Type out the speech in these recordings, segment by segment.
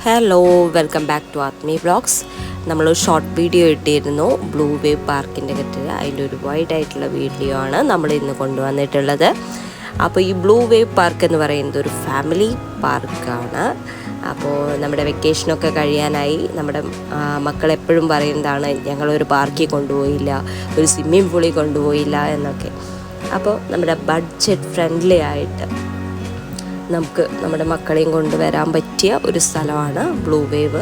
Hello, welcome back to Athmi vlogs. നമ്മൾ short video ഇട്ടിരുന്നു Blue Wave പാർക്കിൻ്റെ കെട്ടിൽ. അതിൻ്റെ ഒരു വൈഡ് ആയിട്ടുള്ള വീഡിയോ ആണ് നമ്മൾ ഇന്ന് കൊണ്ടുവന്നിട്ടുള്ളത്. അപ്പോൾ ഈ ബ്ലൂ വേവ് പാർക്ക് എന്ന് പറയുന്നത് ഒരു ഫാമിലി പാർക്കാണ്. അപ്പോൾ നമ്മുടെ വെക്കേഷനൊക്കെ കഴിയാനായി നമ്മുടെ മക്കളെപ്പോഴും പറയുന്നതാണ്, ഞങ്ങളൊരു പാർക്കിൽ കൊണ്ടുപോയില്ല, ഒരു സ്വിമ്മിംഗ് പൂളിൽ കൊണ്ടുപോയില്ല എന്നൊക്കെ. അപ്പോൾ നമ്മുടെ ബഡ്ജറ്റ് ഫ്രണ്ട്ലി ആയിട്ട് നമുക്ക് നമ്മുടെ മക്കളെയും കൊണ്ടുവരാൻ പറ്റിയ ഒരു സ്ഥലമാണ് ബ്ലൂ വേവ്.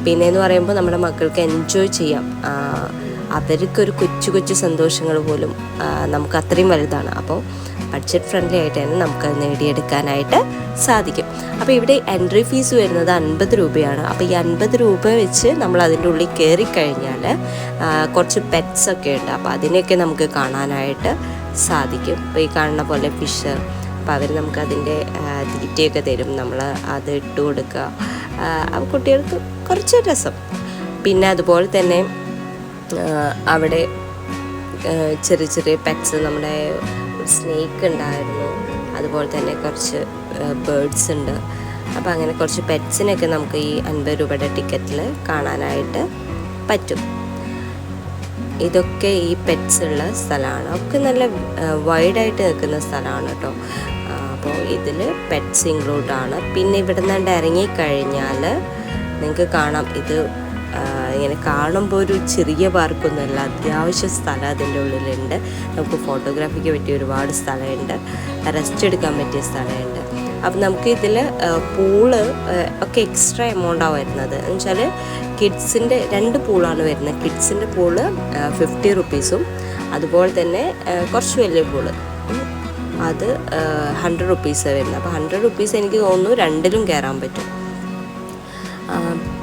പിന്നെയെന്ന് പറയുമ്പോൾ നമ്മുടെ മക്കൾക്ക് എൻജോയ് ചെയ്യാം. അവർക്കൊരു കൊച്ചു കൊച്ചു സന്തോഷങ്ങൾ പോലും നമുക്ക് അത്രയും വലുതാണ്. അപ്പോൾ ബഡ്ജറ്റ് ഫ്രണ്ട്ലി ആയിട്ട് തന്നെ നമുക്ക് നേടിയെടുക്കാനായിട്ട് സാധിക്കും. അപ്പോൾ ഇവിടെ എൻട്രി ഫീസ് വരുന്നത് 50 രൂപയാണ്. അപ്പോൾ ഈ 50 രൂപ വെച്ച് നമ്മൾ അതിൻ്റെ ഉള്ളിൽ കയറിക്കഴിഞ്ഞാൽ കുറച്ച് പെറ്റ്സൊക്കെ ഉണ്ട്. അപ്പോൾ അതിനെയൊക്കെ നമുക്ക് കാണാനായിട്ട് സാധിക്കും. അപ്പോൾ ഈ കാണുന്ന പോലെ ഫിഷ്, അപ്പോൾ അവർ നമുക്ക് അതിൻ്റെ തീറ്റയൊക്കെ തരും, നമ്മൾ അത് ഇട്ട് കൊടുക്കുക. അപ്പോൾ കുട്ടികൾക്ക് കുറച്ച് രസം. പിന്നെ അതുപോലെ തന്നെ അവിടെ ചെറിയ ചെറിയ പെറ്റ്സ്, നമ്മുടെ സ്നേക്ക് ഉണ്ടായിരുന്നു, അതുപോലെ തന്നെ കുറച്ച് ബേർഡ്സ് ഉണ്ട്. അപ്പോൾ അങ്ങനെ കുറച്ച് പെറ്റ്സിനൊക്കെ നമുക്ക് ഈ 50 രൂപയുടെ ടിക്കറ്റിൽ കാണാനായിട്ട് പറ്റും. ഇതൊക്കെ ഈ പെറ്റ്സ് ഉള്ള സ്ഥലമാണ്. ഒക്കെ നല്ല വൈഡായിട്ട് നിൽക്കുന്ന സ്ഥലമാണ് കേട്ടോ. അപ്പോൾ ഇതിൽ പെറ്റ്സ് ഇൻക്ലൂഡാണ്. പിന്നെ ഇവിടെ നിന്നാണ്ട് ഇറങ്ങിക്കഴിഞ്ഞാൽ നിങ്ങൾക്ക് കാണാം, ഇത് ഇങ്ങനെ കാണുമ്പോൾ ഒരു ചെറിയ പാർക്കൊന്നുമല്ല, അത്യാവശ്യം സ്ഥലം അതിൻ്റെ ഉള്ളിലുണ്ട്. നമുക്ക് ഫോട്ടോഗ്രാഫിക്ക് പറ്റിയ ഒരുപാട് സ്ഥലമുണ്ട്, റെസ്റ്റ് എടുക്കാൻ പറ്റിയ സ്ഥലമുണ്ട്. അപ്പം നമുക്ക് ഇതിൽ പൂള് ഒക്കെ എക്സ്ട്രാ എമൗണ്ടാണ് വരുന്നത്. എന്ന് വെച്ചാൽ കിഡ്സിൻ്റെ 2 പൂളാണ് വരുന്നത്. കിഡ്സിൻ്റെ പൂള് 50 റുപ്പീസും, അതുപോലെ തന്നെ കുറച്ച് വലിയ പൂള് അത് 100 റുപ്പീസ് വരുന്നത്. അപ്പോൾ 100 റുപ്പീസ് എനിക്ക് തോന്നുന്നു 2ലും കയറാൻ പറ്റും.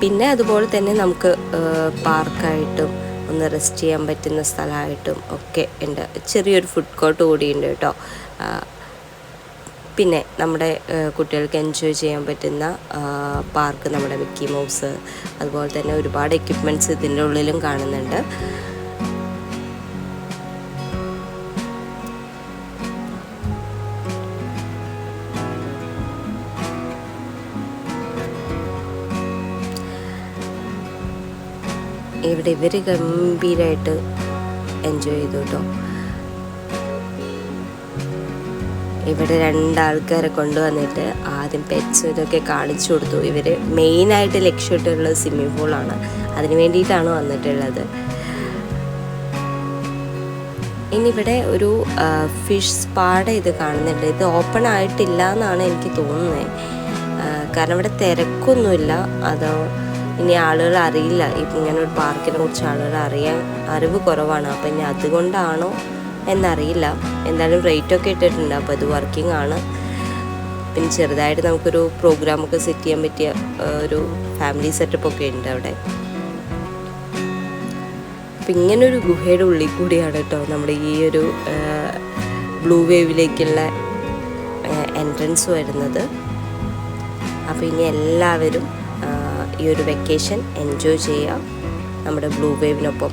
പിന്നെ അതുപോലെ തന്നെ നമുക്ക് പാർക്കായിട്ടും ഒന്ന് റെസ്റ്റ് ചെയ്യാൻ പറ്റുന്ന സ്ഥലമായിട്ടും ഒക്കെ ഉണ്ട്. ചെറിയൊരു ഫുഡ് കോർട്ട് കൂടിയുണ്ട് കേട്ടോ. പിന്നെ നമ്മുടെ കുട്ടികൾക്ക് എൻജോയ് ചെയ്യാൻ പറ്റുന്ന പാർക്ക്, നമ്മുടെ മിക്കി മൗസ്, അതുപോലെ തന്നെ ഒരുപാട് എക്യുപ്മെൻറ്റ്സ് ഇതിൻ്റെ ഉള്ളിലും കാണുന്നുണ്ട്. ഇവിടെ ഇവർ ഗംഭീരമായിട്ട് എൻജോയ് ചെയ്തു കേട്ടോ. ഇവിടെ 2 ആൾക്കാരെ കൊണ്ടുവന്നിട്ട് ആദ്യം പെറ്റ്സും ഇതൊക്കെ കാണിച്ചു കൊടുത്തു. ഇവർ മെയിനായിട്ട് ലക്ഷ്യമിട്ടുള്ളത് സ്വിമ്മിംഗ് പൂളാണ്, അതിന് വേണ്ടിയിട്ടാണ് വന്നിട്ടുള്ളത്. ഇനി ഇവിടെ ഒരു ഫിഷ് സ്പായുടെ ഇത് കാണുന്നുണ്ട്. ഇത് ഓപ്പൺ ആയിട്ടില്ല എന്നാണ് എനിക്ക് തോന്നുന്നത്, കാരണം ഇവിടെ തിരക്കൊന്നുമില്ല. അതോ ഇനി ആളുകൾ അറിയില്ല, ഇപ്പം ഇങ്ങനെ ഒരു പാർക്കിനെ കുറിച്ച് അറിവ് കുറവാണ്. അപ്പം ഇനി അതുകൊണ്ടാണോ എന്നറിയില്ല. എന്തായാലും റേറ്റൊക്കെ ഇട്ടിട്ടുണ്ട്, അപ്പോൾ അത് വർക്കിംഗ് ആണ്. പിന്നെ ചെറുതായിട്ട് നമുക്കൊരു പ്രോഗ്രാമൊക്കെ സെറ്റ് ചെയ്യാൻ പറ്റിയ ഒരു ഫാമിലി സെറ്റപ്പൊക്കെ ഉണ്ട് അവിടെ. അപ്പം ഇങ്ങനൊരു ഗുഹയുടെ ഉള്ളിൽ കൂടിയാണ് കേട്ടോ നമ്മുടെ ഈ ഒരു ബ്ലൂ വേവിലേക്കുള്ള എൻട്രൻസ് വരുന്നത്. അപ്പോൾ ഇനി എല്ലാവരും ഈ ഒരു വെക്കേഷൻ എൻജോയ് ചെയ്യുക നമ്മുടെ ബ്ലൂ വേവിനൊപ്പം.